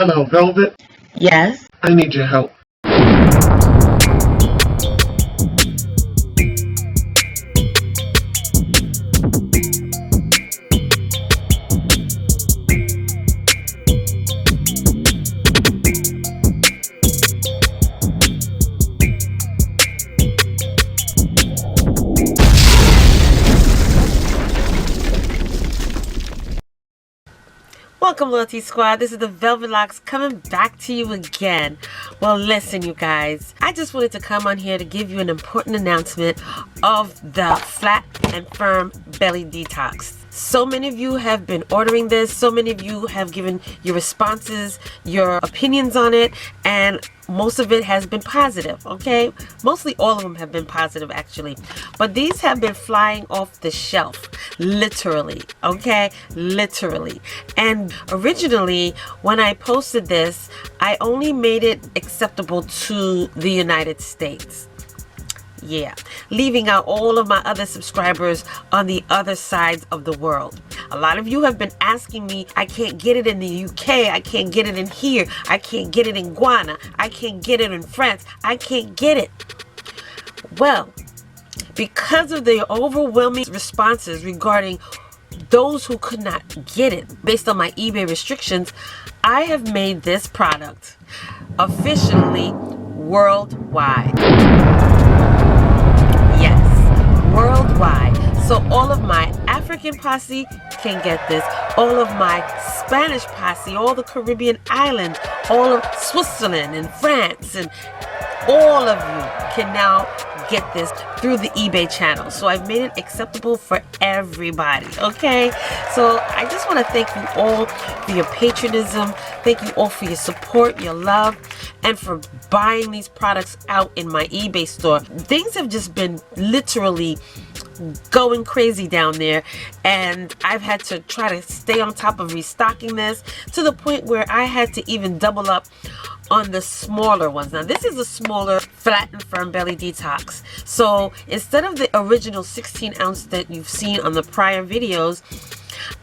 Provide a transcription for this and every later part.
Hello, Velvet. Yes? I need your help. Welcome, Loyalty Squad. This is the Velvet Locks coming back to you again. Well, listen, you guys. I just wanted to come on here to give you an important announcement of the Flat and Firm Belly Detox. So many of you have been ordering this. So many of you have given your responses, your opinions on it, and most of it has been positive, okay? Mostly all of them have been positive, actually. But these have been flying off the shelf, literally, okay? Literally. And originally, when I posted this, I only made it acceptable to the United States. Yeah, leaving out all of my other subscribers on the other sides of the world. A lot of you have been asking me, I can't get it in the UK, I can't get it in here, I can't get it in Ghana, I can't get it in France, I can't get it. Well, because of the overwhelming responses regarding those who could not get it based on my eBay restrictions, I have made this product officially worldwide. Worldwide. So all of my African posse can get this. All of my Spanish posse, all the Caribbean islands, all of Switzerland and France, and all of you can now get this through the eBay channel. So I've made it acceptable for everybody, okay? So I just want to thank you all for your patronism. Thank you all for your support, your love, and for buying these products out in my eBay store. Things have just been literally going crazy down there, and I've had to try to stay on top of restocking this to the point where I had to even double up on the smaller ones. Now this is a smaller Flat and Firm Belly Detox. So instead of the original 16 ounce that you've seen on the prior videos,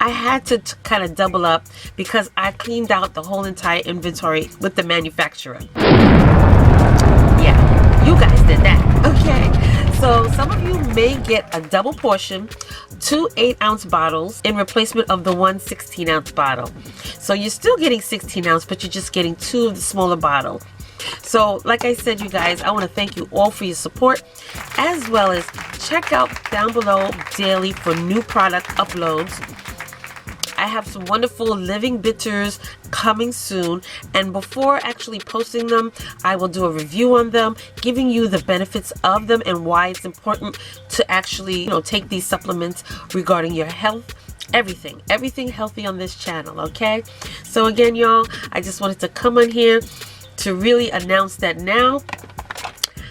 I had to kind of double up because I cleaned out the whole entire inventory with the manufacturer. Yeah, you guys did that, okay? So some of you may get a double portion, 2 8-ounce bottles in replacement of the 1 16-ounce bottle. So you're still getting 16 ounce, but you're just getting 2 of the smaller bottle. So like I said, you guys, I want to thank you all for your support, as well as check out down below daily for new product uploads. I have some wonderful living bitters coming soon, and before actually posting them, I will do a review on them, giving you the benefits of them and why it's important to actually, take these supplements regarding your health. Everything healthy on this channel, okay? So again, y'all, I just wanted to come on here to really announce that now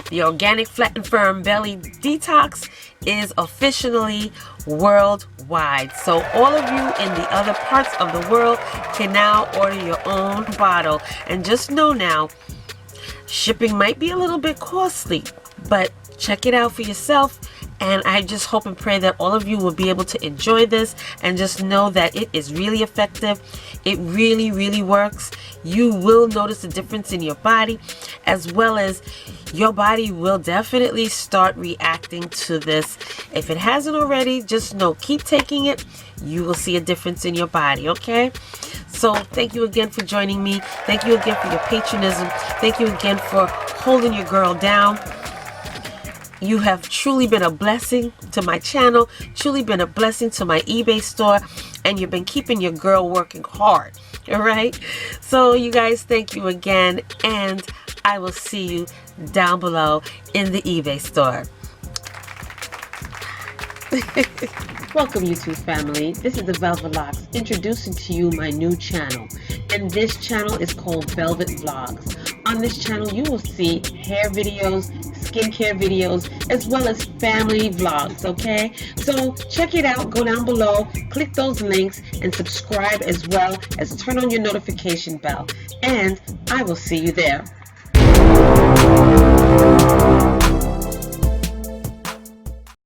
the Organic Flat and Firm Belly Detox is officially worldwide. So all of you in the other parts of the world can now order your own bottle. And just know now, shipping might be a little bit costly, but check it out for yourself. And I just hope and pray that all of you will be able to enjoy this and just know that it is really effective. It really, really works. You will notice a difference in your body, as well as your body will definitely start reacting to this. If it hasn't already, just know, keep taking it. You will see a difference in your body, okay? So thank you again for joining me. Thank you again for your patronism. Thank you again for holding your girl down. You have truly been a blessing to my channel, truly been a blessing to my eBay store, and you've been keeping your girl working hard, all right? So you guys, thank you again, and I will see you down below in the eBay store. Welcome, YouTube family. This is the Velvet Locks introducing to you my new channel, and this channel is called Velvet Vlogs. On this channel, you will see hair videos, skincare videos, as well as family vlogs, okay? So check it out, go down below, click those links, and subscribe, as well as turn on your notification bell. And I will see you there.